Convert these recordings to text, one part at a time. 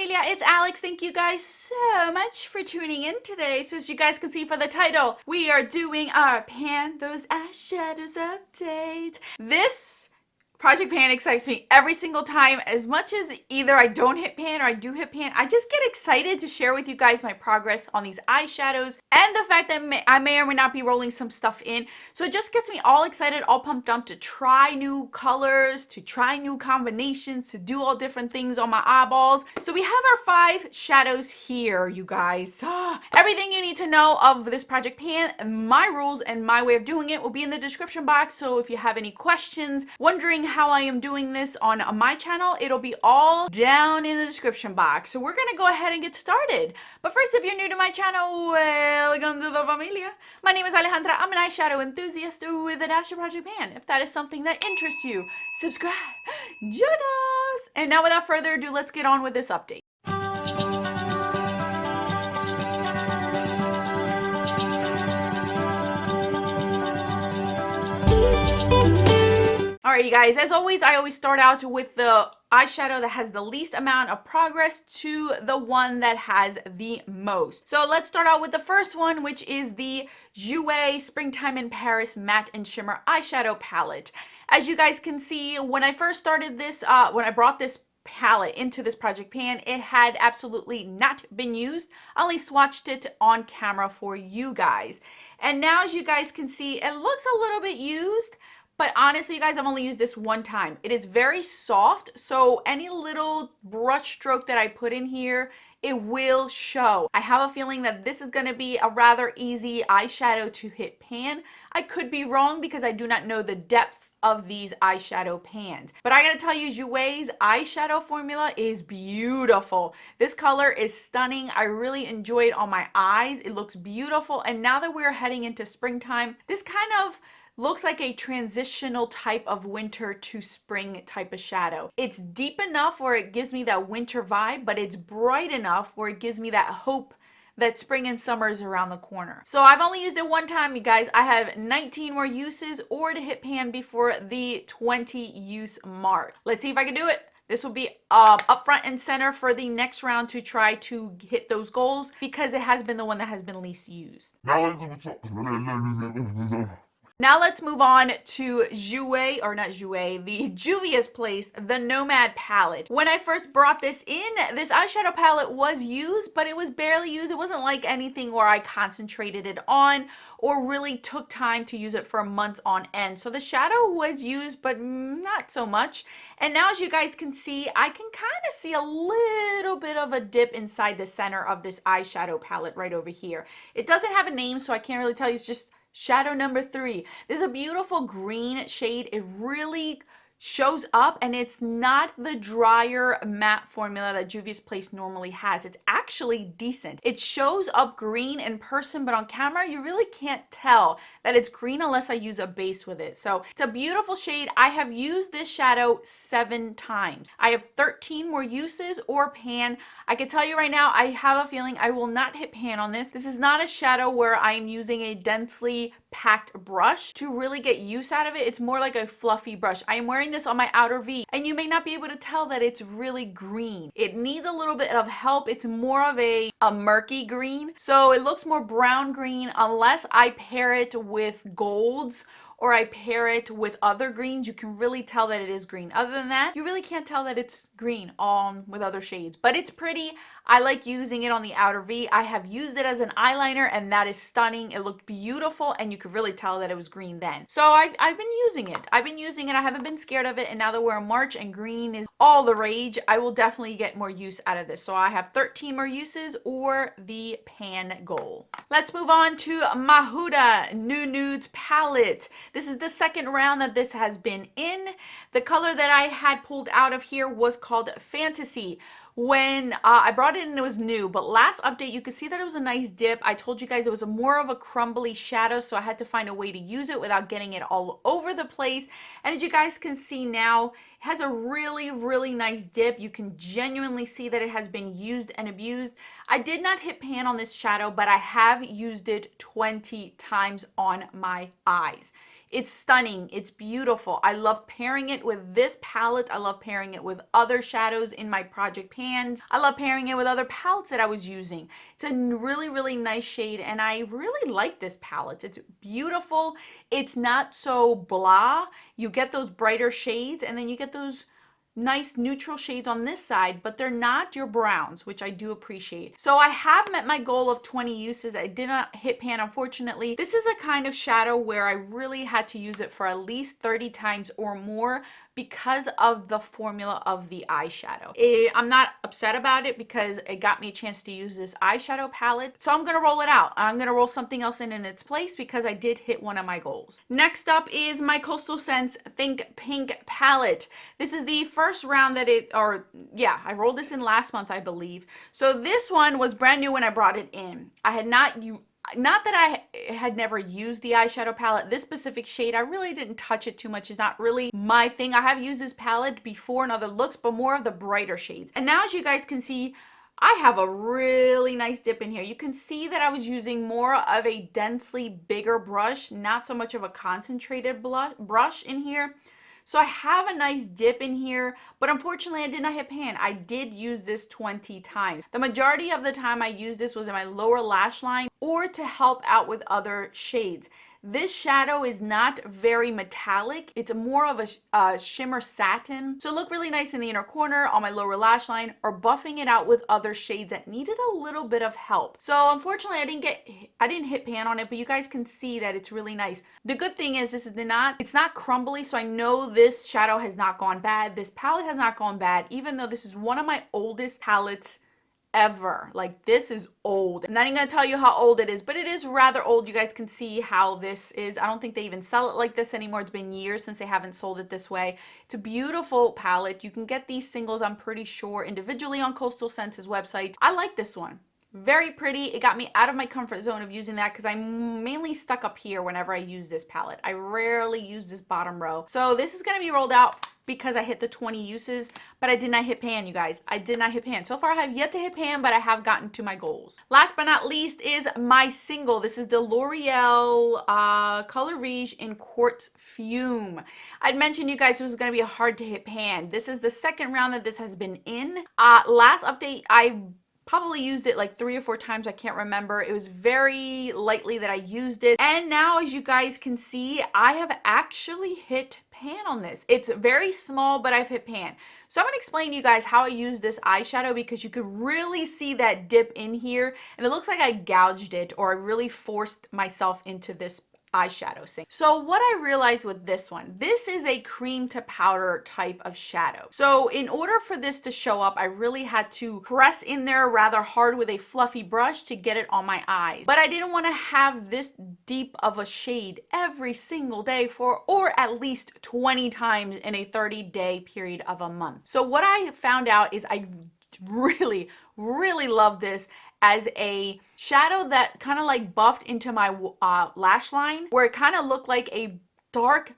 familia, it's Alex. Thank you guys so much for tuning in today. So as you guys can see for the title, we are doing our Pan Those Eyeshadows update. This Project Pan excites me every single time. As much as either I don't hit pan or I do hit pan, I just get excited to share with you guys my progress on these eyeshadows and the fact that I may or may not be rolling some stuff in. So it just gets me all excited, all pumped up to try new colors, to try new combinations, to do all different things on my eyeballs. So we have our 5 shadows here, you guys. Everything you need to know of this Project Pan, my rules and my way of doing it will be in the description box. So if you have any questions, wondering how I am doing this on my channel, it'll be all down in the description box. So we're gonna go ahead and get started. But first, if you're new to my channel, welcome to the familia. My name is Alejandra. I'm an eyeshadow enthusiast with a dash of Project Pan. If that is something that interests you, subscribe, join us. And now without further ado, let's get on with this update. Alright, you guys, as always, I always start out with the eyeshadow that has the least amount of progress to the one that has the most. So let's start out with the first one, which is the Jouer Springtime in Paris Matte and Shimmer Eyeshadow Palette. As you guys can see, when I first started this, when I brought this palette into this Project Pan, it had absolutely not been used. I only swatched it on camera for you guys. And now, as you guys can see, it looks a little bit used. But honestly, you guys, I've only used this one time. It is very soft, so any little brush stroke that I put in here, it will show. I have a feeling that this is going to be a rather easy eyeshadow to hit pan. I could be wrong because I do not know the depth of these eyeshadow pans. But I gotta tell you, Jouer's eyeshadow formula is beautiful. This color is stunning. I really enjoy it on my eyes. It looks beautiful. And now that we're heading into springtime, this kind of looks like a transitional type of winter to spring type of shadow. It's deep enough where it gives me that winter vibe, but it's bright enough where it gives me that hope that spring and summer is around the corner. So I've only used it one time, you guys. I have 19 more uses or to hit pan before the 20 use mark. Let's see if I can do it. This will be up front and center for the next round to try to hit those goals because it has been the one that has been least used. Now let's move on to Jouer, or not Jouer, the Juvia's Place, the Nomad palette. When I first brought this in, this eyeshadow palette was used, but it was barely used. It wasn't like anything where I concentrated it on or really took time to use it for months on end. So the shadow was used, but not so much. And now, as you guys can see, I can kind of see a little bit of a dip inside the center of this eyeshadow palette right over here. It doesn't have a name, so I can't really tell you. It's just shadow number 3. This is a beautiful green shade. It really shows up, and it's not the drier matte formula that Juvia's Place normally has. It's actually decent. It shows up green in person, but on camera you really can't tell that it's green unless I use a base with it. So it's a beautiful shade. I have used this shadow 7 times. I have 13 more uses or pan. I can tell you right now, I have a feeling I will not hit pan on this. This is not a shadow where I am using a densely packed brush to really get use out of it. It's more like a fluffy brush. I am wearing this on my outer V, and you may not be able to tell that it's really green. It needs a little bit of help. It's more of a murky green, so it looks more brown green unless I pair it with golds or I pair it with other greens. You can really tell that it is green. Other than that, you really can't tell that it's green with other shades, but it's pretty. I like using it on the outer V. I have used it as an eyeliner, and that is stunning. It looked beautiful, and you could really tell that it was green then. So I've been using it. I haven't been scared of it, and now that we're in March and green is all the rage, I will definitely get more use out of this. So I have 13 more uses or the pan goal. Let's move on to Mahuda New Nudes palette. This is the second round that this has been in. The color that I had pulled out of here was called Fantasy. When I brought it in, it was new, but last update you could see that it was a nice dip. I told you guys it was more of a crumbly shadow, so I had to find a way to use it without getting it all over the place. And as you guys can see now, it has a really nice dip. You can genuinely see that it has been used and abused. I did not hit pan on this shadow, but I have used it 20 times on my eyes. It's stunning. It's beautiful. I love pairing it with this palette. I love pairing it with other shadows in my project pans. I love pairing it with other palettes that I was using. It's a really, really nice shade, and I really like this palette. It's beautiful. It's not so blah. You get those brighter shades, and then you get those nice neutral shades on this side, but they're not your browns, which I do appreciate. So I have met my goal of 20 uses. I did not hit pan, unfortunately. This is a kind of shadow where I really had to use it for at least 30 times or more because of the formula of the eyeshadow. I'm not upset about it because it got me a chance to use this eyeshadow palette. So I'm gonna roll it out. I'm gonna roll something else in its place because I did hit one of my goals. Next up is my Coastal Scents Think Pink palette. This is the first round that I rolled this in last month, I believe. So this one was brand new when I brought it in. I had not that I had never used the eyeshadow palette. This specific shade, I really didn't touch it too much. It's not really my thing. I have used this palette before in other looks, but more of the brighter shades. And now, as you guys can see, I have a really nice dip in here. You can see that I was using more of a densely bigger brush, not so much of a concentrated brush in here. So I have a nice dip in here, but unfortunately I did not hit pan. I did use this 20 times. The majority of the time I used this was in my lower lash line or to help out with other shades. This shadow is not very metallic. It's more of a shimmer satin. So it looked really nice in the inner corner on my lower lash line or buffing it out with other shades that needed a little bit of help. So unfortunately I didn't hit pan on it, but you guys can see that it's really nice. The good thing is it's not crumbly, so I know this shadow has not gone bad. This palette has not gone bad, even though this is one of my oldest palettes ever. Like, this is old. I'm not even gonna tell you how old it is, but it is rather old. You guys can see how this is. I don't think they even sell it like this anymore. It's been years since they haven't sold it this way. It's a beautiful palette. You can get these singles, I'm pretty sure, individually on Coastal Scents' website. I like this one. Very pretty. It got me out of my comfort zone of using that because I'm mainly stuck up here whenever I use this palette. I rarely use this bottom row. So this is going to be rolled out because I hit the 20 uses, but I did not hit pan, you guys. I did not hit pan. So far I have yet to hit pan, but I have gotten to my goals. Last but not least is my single. This is the L'Oreal Color Rouge in Quartz Fume. I'd mentioned, you guys, this was going to be hard to hit pan. This is the second round that this has been in. Last update, I probably used it like 3 or 4 times. I can't remember. It was very lightly that I used it. And now, as you guys can see, I have actually hit pan on this. It's very small, but I've hit pan. So I'm going to explain to you guys how I use this eyeshadow because you could really see that dip in here. And it looks like I gouged it or I really forced myself into this eyeshadow sink. So what I realized with this one, this is a cream to powder type of shadow. So in order for this to show up, I really had to press in there rather hard with a fluffy brush to get it on my eyes. But I didn't want to have this deep of a shade every single day or at least 20 times in a 30-day period of a month. So what I found out is I really, really love this as a shadow that kind of like buffed into my lash line, where it kind of looked like a dark,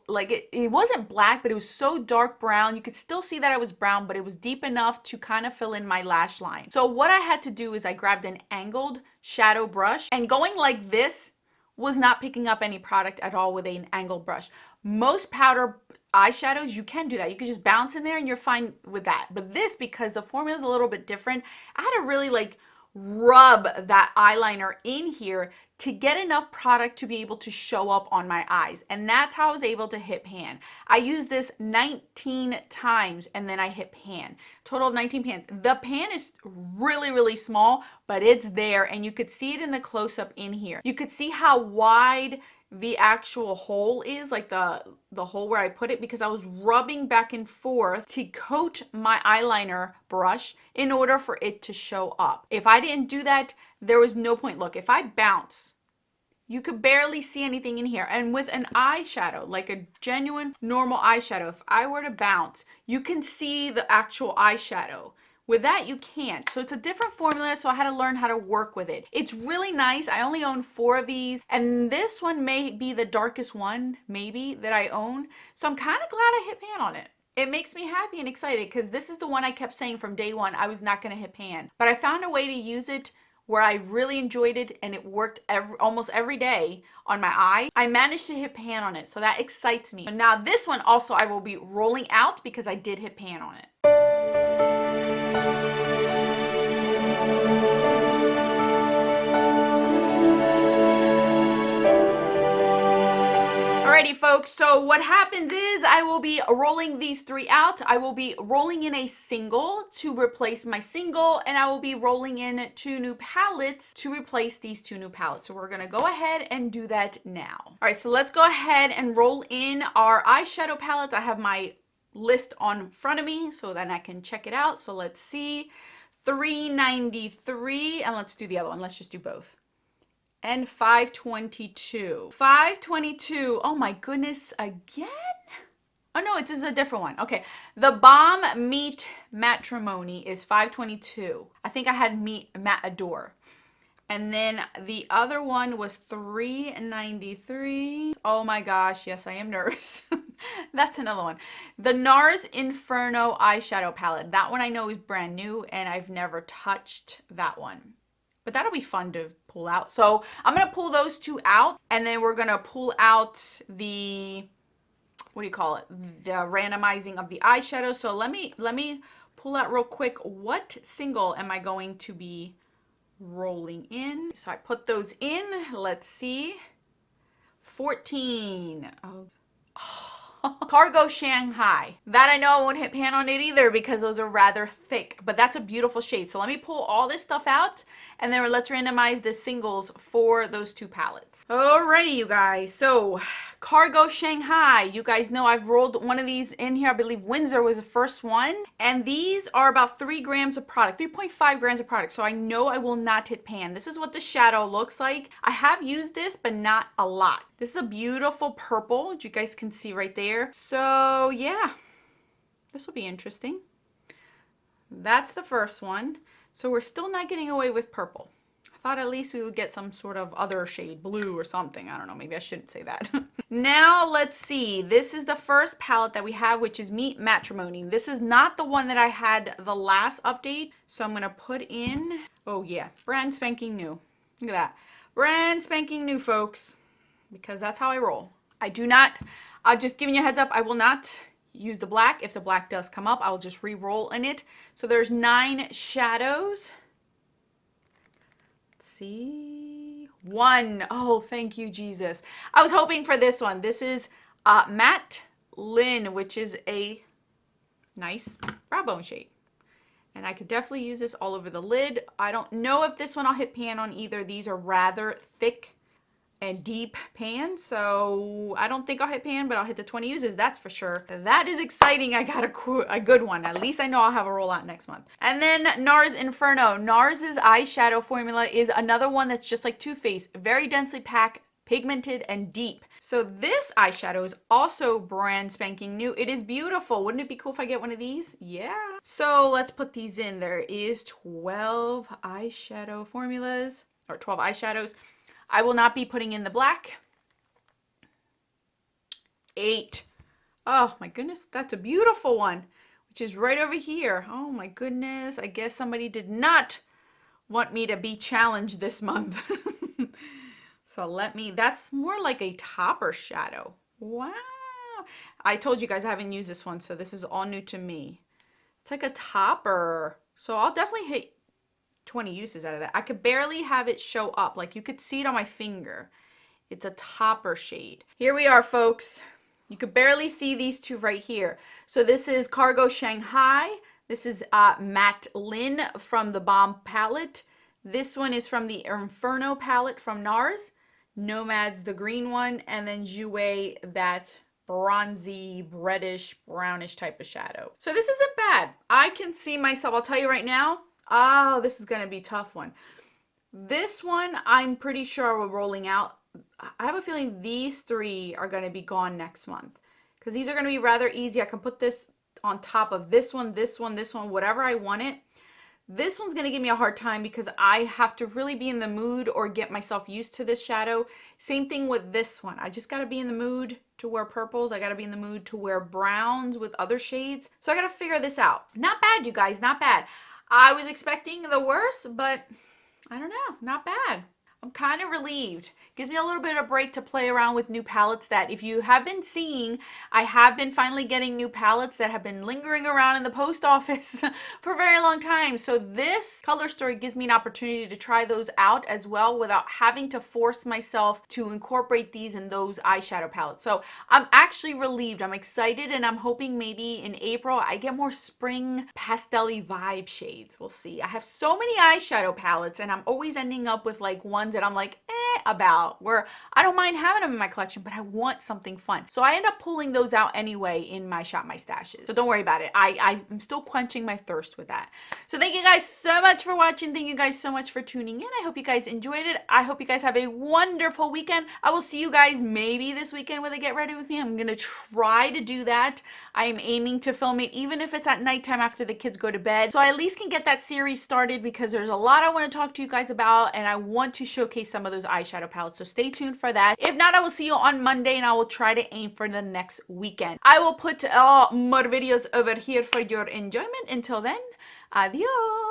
like it wasn't black, but it was so dark brown. You could still see that it was brown, but it was deep enough to kind of fill in my lash line. So what I had to do is I grabbed an angled shadow brush, and going like this was not picking up any product at all with an angled brush. Most powder eyeshadows, you can do that. You can just bounce in there and you're fine with that. But this, because the formula is a little bit different, I had to really like rub that eyeliner in here to get enough product to be able to show up on my eyes. And that's how I was able to hit pan. I used this 19 times and then I hit pan. Total of 19 pans. The pan is really, really small, but it's there and you could see it in the close-up in here. You could see how wide the actual hole is, like the hole where I put it, because I was rubbing back and forth to coat my eyeliner brush in order for it to show up. If I didn't do that, there was no point. Look, if I bounce, you could barely see anything in here. And with an eyeshadow, like a genuine normal eyeshadow, if I were to bounce, you can see the actual eyeshadow. With that, you can't. So it's a different formula, so I had to learn how to work with it. It's really nice. I only own 4 of these, and this one may be the darkest one, maybe, that I own. So I'm kind of glad I hit pan on it. It makes me happy and excited because this is the one I kept saying from day one I was not going to hit pan. But I found a way to use it where I really enjoyed it and it worked almost every day on my eye, I managed to hit pan on it. So that excites me. Now this one also I will be rolling out because I did hit pan on it. Alrighty folks, so what happens is I will be rolling these three out. I will be rolling in a single to replace my single, and I will be rolling in 2 new palettes to replace these 2 new palettes. So we're gonna go ahead and do that now. Alright, so let's go ahead and roll in our eyeshadow palettes. I have my list on front of me so that I can check it out. So let's see, $3.93, and let's do the other one. Let's just do both. And $5.22. $5.22. Oh my goodness, again? Oh no, this is a different one. Okay. The Balm Meet Matrimony is $5.22. I think I had Meet Matador. And then the other one was $3.93. Oh my gosh, yes, I am nervous. That's another one. The NARS Inferno eyeshadow palette. That one I know is brand new and I've never touched that one. But that'll be fun to pull out. So I'm going to pull those 2 out, and then we're going to pull out the, what do you call it? The randomizing of the eyeshadow. So let me pull out real quick. What single am I going to be rolling in? So I put those in. Let's see. 14. Oh. Cargo Shanghai. That I know I won't hit pan on it either because those are rather thick, but that's a beautiful shade. So let me pull all this stuff out and then let's randomize the singles for those 2 palettes. Alrighty, you guys. So Cargo Shanghai. You guys know I've rolled one of these in here. I believe Windsor was the first one. And these are about 3 grams of product, 3.5 grams of product. So I know I will not hit pan. This is what the shadow looks like. I have used this, but not a lot. This is a beautiful purple, which you guys can see right there. So yeah, this will be interesting. That's the first one. So we're still not getting away with purple. I thought at least we would get some sort of other shade, blue or something. I don't know, maybe I shouldn't say that. Now let's see. This is the first palette that we have, which is Meet Matrimony. This is not the one that I had the last update. So I'm going to put in, oh yeah, brand spanking new. Look at that. Brand spanking new, folks. Because that's how I roll. I do not, just giving you a heads up, I will not use the black. If the black does come up, I will just re-roll in it. So there's 9 shadows. Let's see. 1. Oh, thank you, Jesus. I was hoping for this one. This is Matte Lynn, which is a nice brow bone shade. And I could definitely use this all over the lid. I don't know if this one I'll hit pan on either. These are rather thick and deep pan, so I don't think I'll hit pan, but I'll hit the 20 uses, that's for sure. That is exciting. I got a good one. At least I know I'll have a rollout next month. And then NARS Inferno. NARS's eyeshadow formula is another one that's just like Too Faced, very densely packed, pigmented, and deep. So this eyeshadow is also brand spanking new. It is beautiful. Wouldn't it be cool if I get one of these? Yeah. So let's put these in. There is 12 eyeshadow formulas, or 12 eyeshadows. I will not be putting in the black. 8. Oh my goodness, that's a beautiful one, which is right over here. Oh my goodness, I guess somebody did not want me to be challenged this month. So that's more like a topper shadow. Wow. I told you guys I haven't used this one, so this is all new to me. It's like a topper. So I'll definitely hit 20 uses out of that. I could barely have it show up. Like you could see it on my finger. It's a topper shade. Here we are, folks. You could barely see these 2 right here. So this is Cargo Shanghai. This is Matte Lynn from the Balm palette. This one is from the Inferno palette from NARS. Nomad's the green one. And then Jouer, that bronzy, reddish, brownish type of shadow. So this isn't bad. I can see myself. I'll tell you right now. Oh, this is going to be a tough one. This one, I'm pretty sure we're rolling out. I have a feeling these 3 are going to be gone next month. Because these are going to be rather easy. I can put this on top of this one, this one, this one, whatever I want it. This one's going to give me a hard time because I have to really be in the mood or get myself used to this shadow. Same thing with this one. I just got to be in the mood to wear purples. I got to be in the mood to wear browns with other shades. So I got to figure this out. Not bad, you guys. Not bad. I was expecting the worst, but I don't know, not bad. I'm kind of relieved. Gives me a little bit of a break to play around with new palettes that if you have been seeing, I have been finally getting new palettes that have been lingering around in the post office for a very long time. So this color story gives me an opportunity to try those out as well without having to force myself to incorporate these in those eyeshadow palettes. So I'm actually relieved. I'm excited, and I'm hoping maybe in April I get more spring pastel-y vibe shades. We'll see. I have so many eyeshadow palettes and I'm always ending up with like ones that I'm like, about, where I don't mind having them in my collection, but I want something fun. So I end up pulling those out anyway in my Shop My Stashes. So don't worry about it. I'm still quenching my thirst with that. So thank you guys so much for watching. Thank you guys so much for tuning in. I hope you guys enjoyed it. I hope you guys have a wonderful weekend. I will see you guys maybe this weekend with a Get Ready With Me. I'm going to try to do that. I am aiming to film it even if it's at nighttime after the kids go to bed. So I at least can get that series started because there's a lot I want to talk to you guys about and I want to showcase some of those eyeshadow palettes. So stay tuned for that. If not, I will see you on Monday and I will try to aim for the next weekend. I will put more videos over here for your enjoyment. Until then, adios.